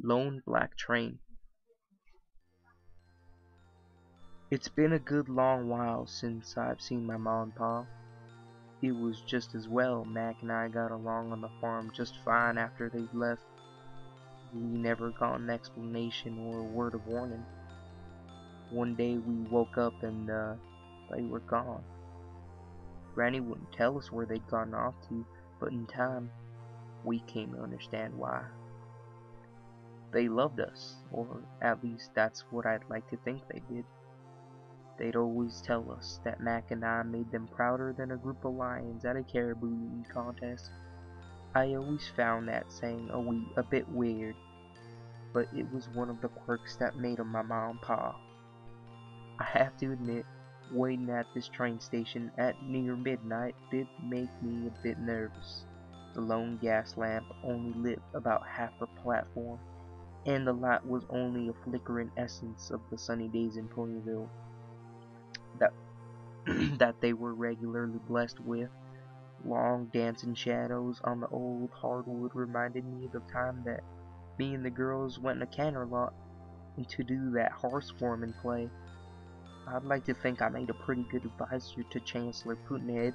Lone Black Train. It's been a good long while since I've seen my ma and pa. It was just as well Mac and I got along on the farm just fine after they left. We never got an explanation or a word of warning. One day we woke up and they were gone. Granny wouldn't tell us where they'd gone off to, but in time we came to understand why. They loved us, or at least that's what I'd like to think they did. They'd always tell us that Mac and I made them prouder than a group of lions at a caribou eating contest. I always found that saying a bit weird, but it was one of the quirks that made 'em my ma and pa. I have to admit, waiting at this train station at near midnight did make me a bit nervous. The lone gas lamp only lit about half the platform, and the light was only a flickering essence of the sunny days in Ponyville that that they were regularly blessed with. Long dancing shadows on the old hardwood reminded me of the time that me and the girls went in a canter lot and to do that horse foreman play. I'd like to think I made a pretty good advisor to Chancellor Putinhead,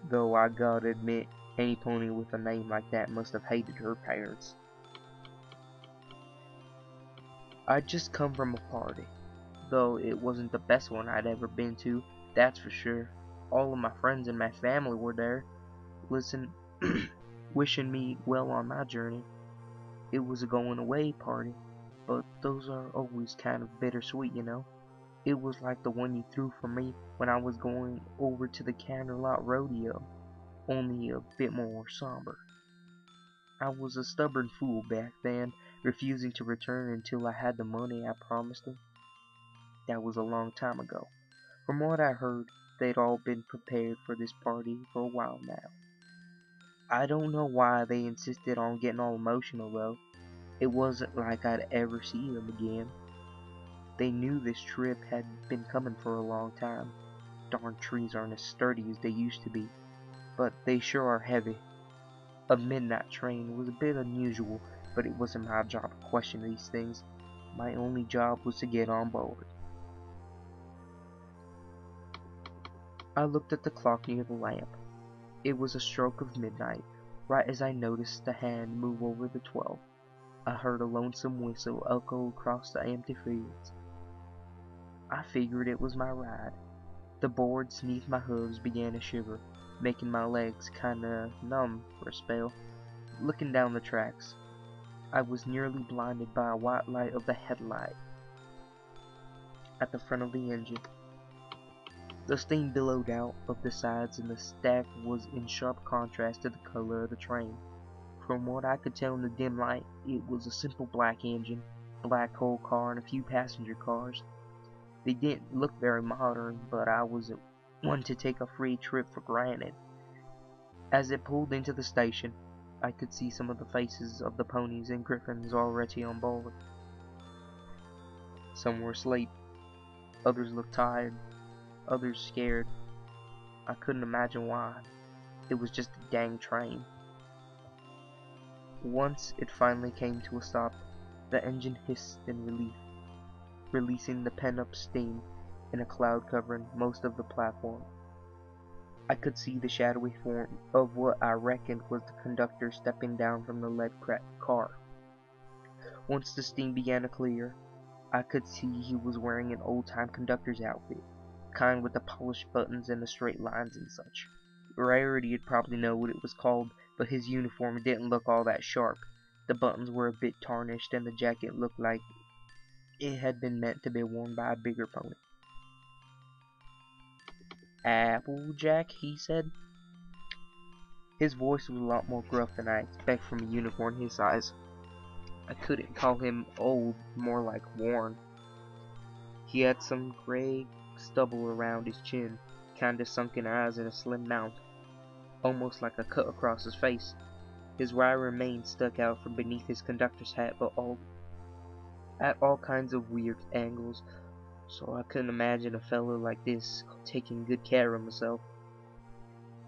though I gotta admit, any pony with a name like that must have hated her parents. I'd just come from a party, though it wasn't the best one I'd ever been to, that's for sure. All of my friends and my family were there, wishing me well on my journey. It was a going away party, but those are always kind of bittersweet, you know. It was like the one you threw for me when I was going over to the Canterlot Rodeo, only a bit more somber. I was a stubborn fool back then, refusing to return until I had the money I promised them. That was a long time ago. From what I heard, they'd all been prepared for this party for a while now. I don't know why they insisted on getting all emotional though. It wasn't like I'd ever see them again. They knew this trip had been coming for a long time. Darn trees aren't as sturdy as they used to be, but they sure are heavy. A midnight train was a bit unusual, but it wasn't my job to question these things. My only job was to get on board. I looked at the clock near the lamp. It was a stroke of midnight, right as I noticed the hand move over the 12. I heard a lonesome whistle echo across the empty fields. I figured it was my ride. The boards beneath my hooves began to shiver, making my legs kinda numb for a spell. Looking down the tracks, I was nearly blinded by a white light of the headlight at the front of the engine. The steam billowed out of the sides and the stack was in sharp contrast to the color of the train. From what I could tell in the dim light, it was a simple black engine, black coal car, and a few passenger cars. They didn't look very modern, but I wasn't one to take a free trip for granted. As it pulled into the station, I could see some of the faces of the ponies and griffins already on board. Some were asleep, others looked tired, others scared. I couldn't imagine why. It was just a dang train. Once it finally came to a stop, the engine hissed in relief, releasing the pent-up steam in a cloud covering most of the platform. I could see the shadowy form of what I reckoned was the conductor stepping down from the lead-cracked car. Once the steam began to clear, I could see he was wearing an old-time conductor's outfit, kind with the polished buttons and the straight lines and such. Rarity'd probably know what it was called, but his uniform didn't look all that sharp. The buttons were a bit tarnished and the jacket looked like it had been meant to be worn by a bigger pony. "Applejack," he said. His voice was a lot more gruff than I expect from a unicorn his size. I couldn't call him old, more like worn. He had some gray stubble around his chin, kinda sunken eyes, and a slim mouth, almost like a cut across his face. His wiry mane stuck out from beneath his conductor's hat, but at all kinds of weird angles, so I couldn't imagine a fellow like this taking good care of himself.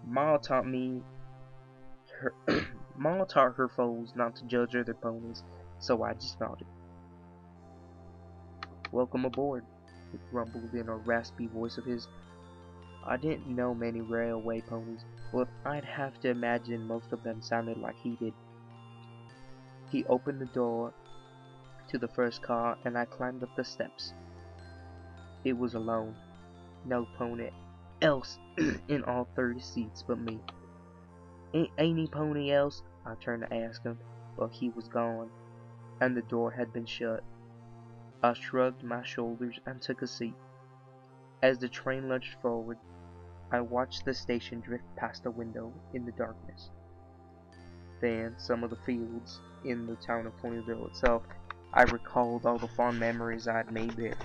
Ma taught her foals not to judge other ponies, so I just nodded. "Welcome aboard," he grumbled in a raspy voice of his. I didn't know many railway ponies, but I'd have to imagine most of them sounded like he did. He opened the door to the first car, and I climbed up the steps. It was alone. No pony else in all 30 seats but me. "Ain't any pony else?" I turned to ask him, but he was gone, and the door had been shut. I shrugged my shoulders and took a seat. As the train lurched forward, I watched the station drift past a window in the darkness. Then some of the fields in the town of Ponyville itself. I recalled all the fond memories I'd made there,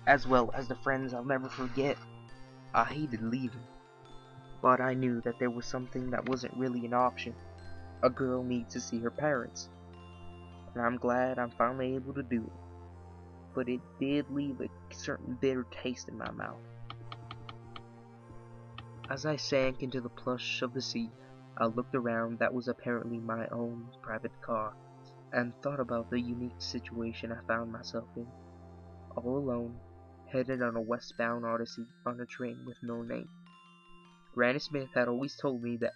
as well as the friends I'll never forget. I hated leaving, but I knew that there was something that wasn't really an option. A girl needs to see her parents, and I'm glad I'm finally able to do it. But it did leave a certain bitter taste in my mouth. As I sank into the plush of the seat, I looked around that was apparently my own private car, and thought about the unique situation I found myself in. All alone, headed on a westbound odyssey on a train with no name. Granny Smith had always told me that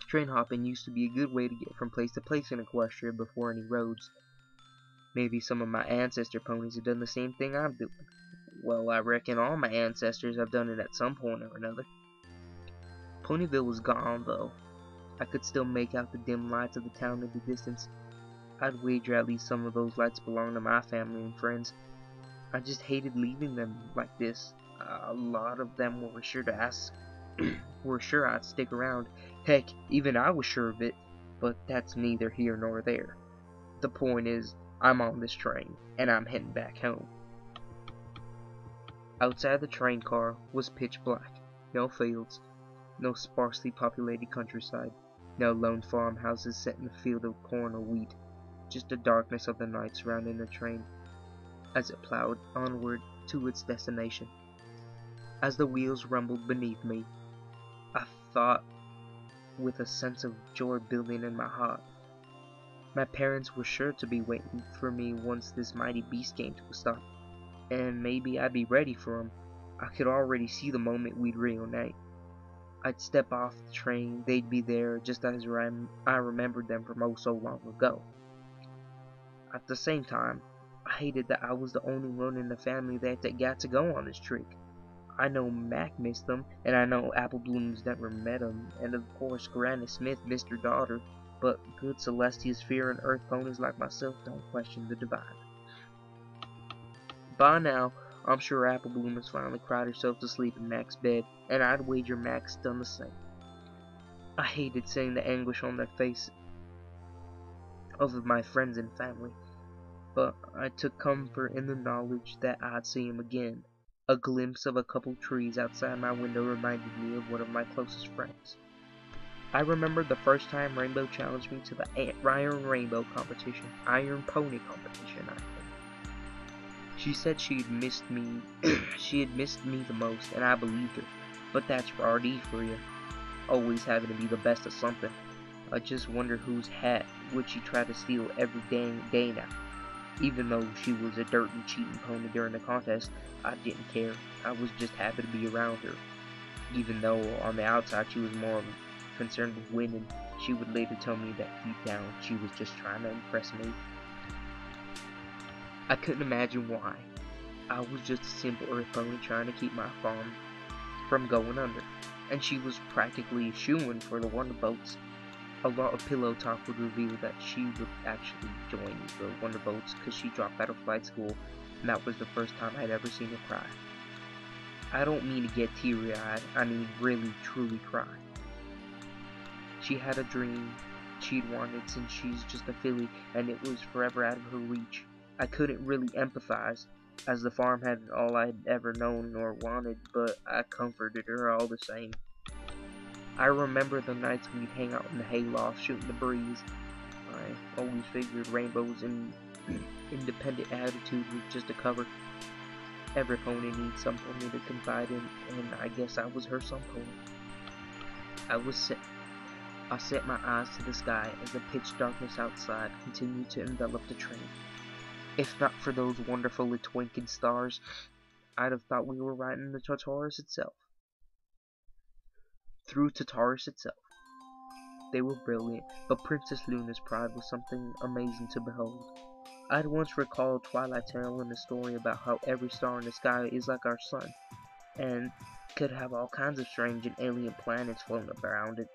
train hopping used to be a good way to get from place to place in Equestria before any roads. Maybe some of my ancestor ponies have done the same thing I'm doing. Well, I reckon all my ancestors have done it at some point or another. Ponyville was gone, though. I could still make out the dim lights of the town in the distance. I'd wager at least some of those lights belonged to my family and friends. I just hated leaving them like this. A lot of them were sure to ask, were sure I'd stick around. Heck, even I was sure of it, but that's neither here nor there. The point is, I'm on this train, and I'm heading back home. Outside the train car was pitch black. No fields, no sparsely populated countryside, no lone farmhouses set in a field of corn or wheat, just the darkness of the night surrounding the train as it plowed onward to its destination. As the wheels rumbled beneath me, I thought with a sense of joy building in my heart. My parents were sure to be waiting for me once this mighty beast came to a stop, and maybe I'd be ready for 'em. I could already see the moment we'd reunite. I'd step off the train, they'd be there just as I remembered them from oh so long ago. At the same time, I hated that I was the only one in the family that got to go on this trick. I know Mac missed them, and I know Apple Bloom's never met him, and of course Granny Smith missed her daughter, but good Celestia's fearing earth ponies like myself don't question the divine. By now, I'm sure Apple Bloom has finally cried herself to sleep in Mac's bed, and I'd wager Mac's done the same. I hated seeing the anguish on their face of my friends and family, but I took comfort in the knowledge that I'd see him again. A glimpse of a couple trees outside my window reminded me of one of my closest friends. I remembered the first time Rainbow challenged me to the Iron Rainbow competition, Iron Pony competition, I think. She said she had missed me the most, and I believed her. But that's RD for you. Always having to be the best at something. I just wonder whose hat would she try to steal every dang day now. Even though she was a dirt and cheating pony during the contest, I didn't care. I was just happy to be around her. Even though on the outside she was more concerned with winning, she would later tell me that deep down she was just trying to impress me. I couldn't imagine why. I was just a simple earth pony trying to keep my farm from going under, and she was practically a shoo-in for the Wonder Boats. A lot of pillow talk would reveal that she would actually join the Wonder Boats because she dropped out of flight school, and that was the first time I'd ever seen her cry. I don't mean to get teary-eyed, I mean really, truly cry. She had a dream she'd wanted since she's just a filly, and it was forever out of her reach. I couldn't really empathize, as the farm hadn't all I'd ever known or wanted, but I comforted her all the same. I remember the nights we'd hang out in the hayloft shooting the breeze. I always figured Rainbow's independent attitude was just a cover. Every pony needs some pony to confide in, and I guess I was her some pony. I set my eyes to the sky as the pitch darkness outside continued to envelop the train. If not for those wonderfully twinkling stars, I'd have thought we were right in the Tartarus itself. Through Tartarus itself. They were brilliant, but Princess Luna's pride was something amazing to behold. I'd once recalled Twilight telling a story about how every star in the sky is like our sun, and could have all kinds of strange and alien planets floating around it.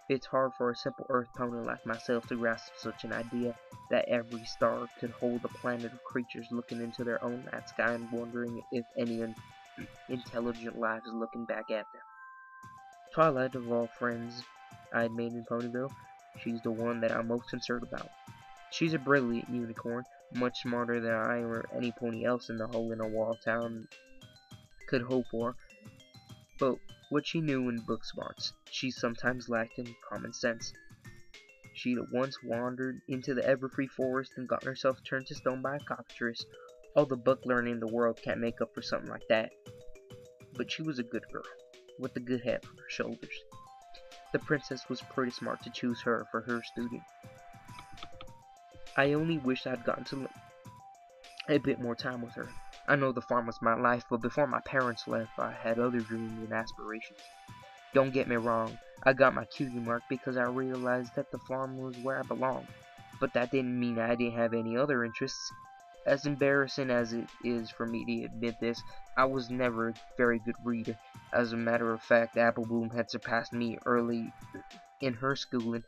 It's hard for a simple Earth pony like myself to grasp such an idea, that every star could hold a planet of creatures looking into their own night sky and wondering if any intelligent life is looking back at them. Twilight, of all friends I had made in Ponyville, she's the one that I'm most concerned about. She's a brilliant unicorn, much smarter than I or any pony else in the hole-in-a-wall town could hope for, but what she knew in book smarts, she sometimes lacked in common sense. She'd once wandered into the Everfree Forest and gotten herself turned to stone by a cockatrice. All the book learning in the world can't make up for something like that. But she was a good girl, with a good head on her shoulders. The princess was pretty smart to choose her for her student. I only wished I'd gotten to a bit more time with her. I know the farm was my life, but before my parents left, I had other dreams and aspirations. Don't get me wrong, I got my cutie mark because I realized that the farm was where I belonged, but that didn't mean I didn't have any other interests. As embarrassing as it is for me to admit this, I was never a very good reader. As a matter of fact, Apple Bloom had surpassed me early in her schooling,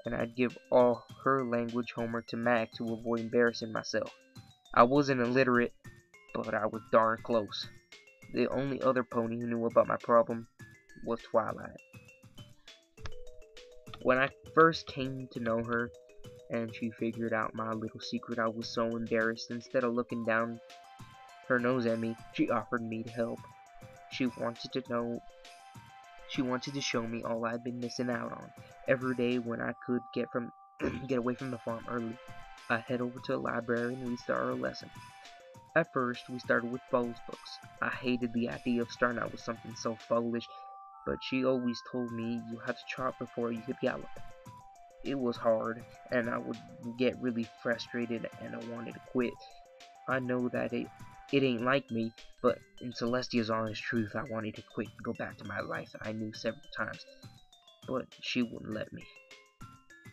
and I'd give all her language homework to Mac to avoid embarrassing myself. I wasn't illiterate, but I was darn close. The only other pony who knew about my problem was Twilight. When I first came to know her, and she figured out my little secret, I was so embarrassed. Instead of looking down her nose at me, she offered me to help. She wanted to show me all I'd been missing out on. Every day when I could get away from the farm early, I'd head over to the library and we'd start our lesson. At first, we started with Bo's books. I hated the idea of starting out with something so foolish, but she always told me you had to trot before you could gallop. It was hard, and I would get really frustrated and I wanted to quit. I know that it ain't like me, but in Celestia's honest truth, I wanted to quit and go back to my life that I knew several times, but she wouldn't let me.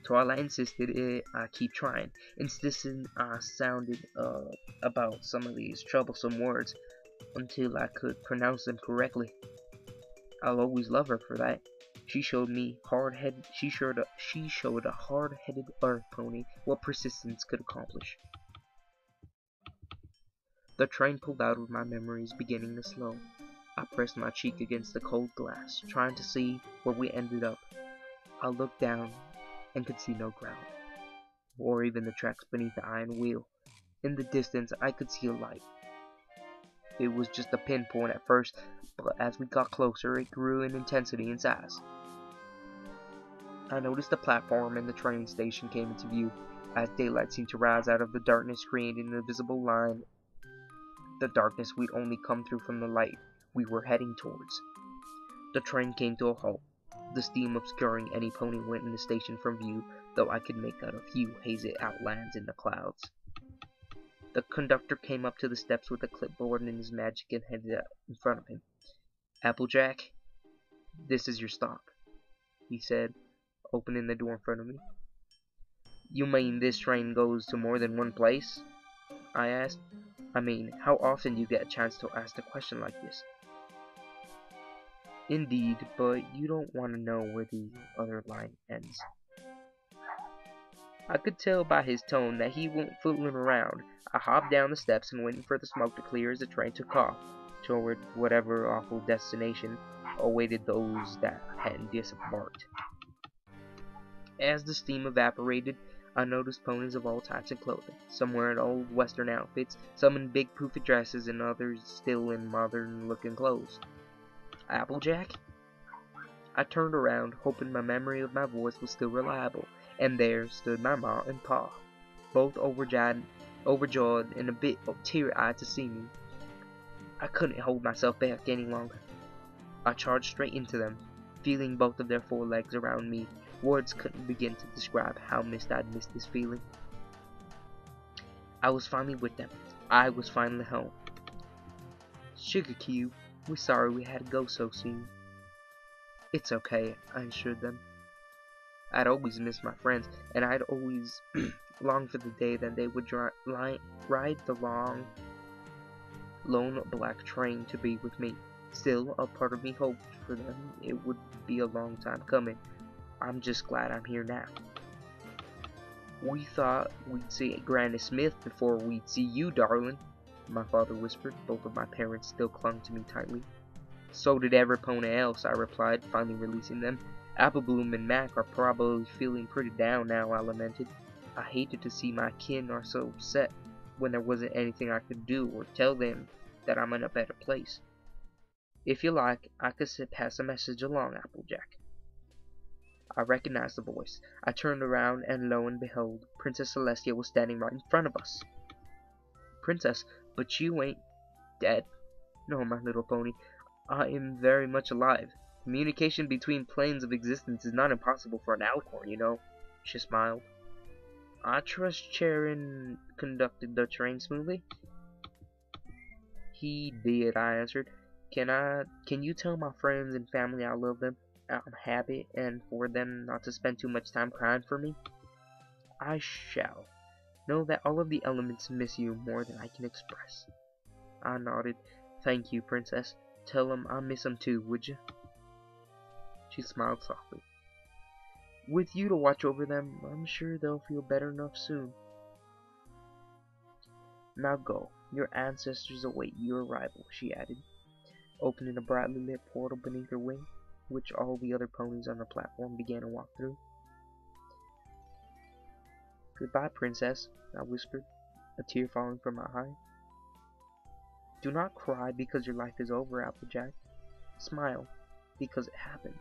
Twilight insisted I keep trying, insisting I sounded about some of these troublesome words until I could pronounce them correctly. I'll always love her for that. She showed a hard-headed Earth pony what persistence could accomplish. The train pulled out with my memories beginning to slow. I pressed my cheek against the cold glass, trying to see where we ended up. I looked down and could see no ground, or even the tracks beneath the iron wheel. In the distance, I could see a light. It was just a pinpoint at first, but as we got closer, it grew in intensity and size. I noticed the platform and the train station came into view, as daylight seemed to rise out of the darkness, creating an invisible line. The darkness we'd only come through from the light we were heading towards. The train came to a halt, the steam obscuring any pony went in the station from view, though I could make out a few hazy outlines in the clouds. The conductor came up to the steps with a clipboard in his magic and headed out in front of him. "Applejack, this is your stop," he said, opening the door in front of me. "You mean this train goes to more than one place?" I asked. "I mean, how often do you get a chance to ask a question like this?" "Indeed, but you don't want to know where the other line ends." I could tell by his tone that he wasn't fooling around. I hopped down the steps and waited for the smoke to clear as the train took off toward whatever awful destination awaited those that hadn't disembarked. As the steam evaporated, I noticed ponies of all types of clothing. Some wearing old western outfits, some in big poofy dresses, and others still in modern-looking clothes. "Applejack?" I turned around, hoping my memory of my voice was still reliable, and there stood my ma and pa, both overjoyed and a bit teary-eyed to see me. I couldn't hold myself back any longer. I charged straight into them. feeling both of their forelegs around me. Words couldn't begin to describe how I'd missed this feeling. I was finally with them. I was finally home. Sugar Cube, we're sorry we had to go so soon. It's okay, I assured them. I'd always missed my friends, and I'd always longed for the day that they would ride the long, lone black train to be with me. Still, a part of me hoped for them it would be a long time coming. I'm just glad I'm here now. We thought we'd see Granny Smith before we'd see you, darling, my father whispered. Both of my parents still clung to me tightly. So did every pony else, I replied, finally releasing them. Applebloom and Mac are probably feeling pretty down now, I lamented. I hated to see my kin are so upset when there wasn't anything I could do or tell them that I'm in a better place. If you like, I could pass a message along, Applejack. I recognized the voice. I turned around, and lo and behold, Princess Celestia was standing right in front of us. Princess, but you ain't dead. No, my little pony. I am very much alive. Communication between planes of existence is not impossible for an alicorn, you know. She smiled. I trust Charon conducted the train smoothly. He did, I answered. Can you tell my friends and family I love them, I'm happy, and for them not to spend too much time crying for me? I shall. Know that all of the elements miss you more than I can express. I nodded. Thank you, Princess. Tell them I miss them too, would you? She smiled softly. With you to watch over them, I'm sure they'll feel better enough soon. Now go. Your ancestors await your arrival, she added, opening a brightly lit portal beneath her wing, which all the other ponies on the platform began to walk through. Goodbye, Princess, I whispered, a tear falling from my eye. Do not cry because your life is over, Applejack. Smile, because it happened.